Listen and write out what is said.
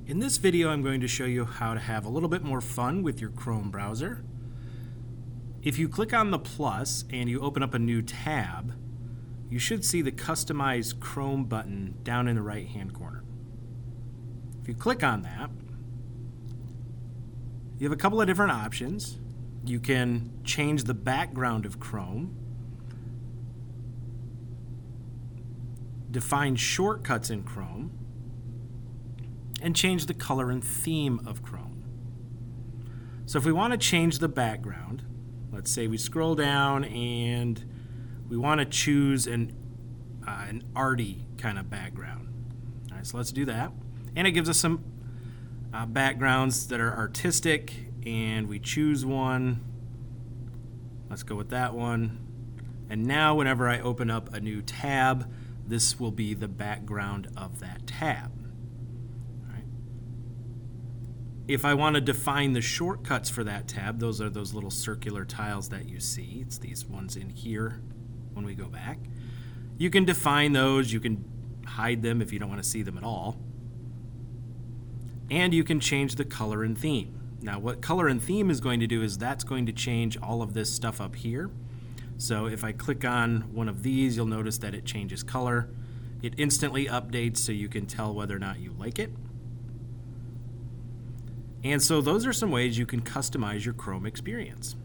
In this video, I'm going to show you how to have a little bit more fun with your Chrome browser. If you click on the plus and you open up a new tab, you should see the Customize Chrome button down in the right-hand corner. If you click on that, you have a couple of different options. You can change the background of Chrome, define shortcuts in Chrome, and change the color and theme of Chrome. So if we want to change the background, let's say we scroll down and we want to choose an arty kind of background. All right, so let's do that. And it gives us some backgrounds that are artistic, and we choose one. Let's go with that one. And now whenever I open up a new tab, this will be the background of that tab. If I want to define the shortcuts for that tab, those are those little circular tiles that you see. It's these ones in here when we go back. You can define those. You can hide them if you don't want to see them at all. And you can change the color and theme. Now, what color and theme is going to do is that's going to change all of this stuff up here. So if I click on one of these, you'll notice that it changes color. It instantly updates so you can tell whether or not you like it. And so those are some ways you can customize your Chrome experience.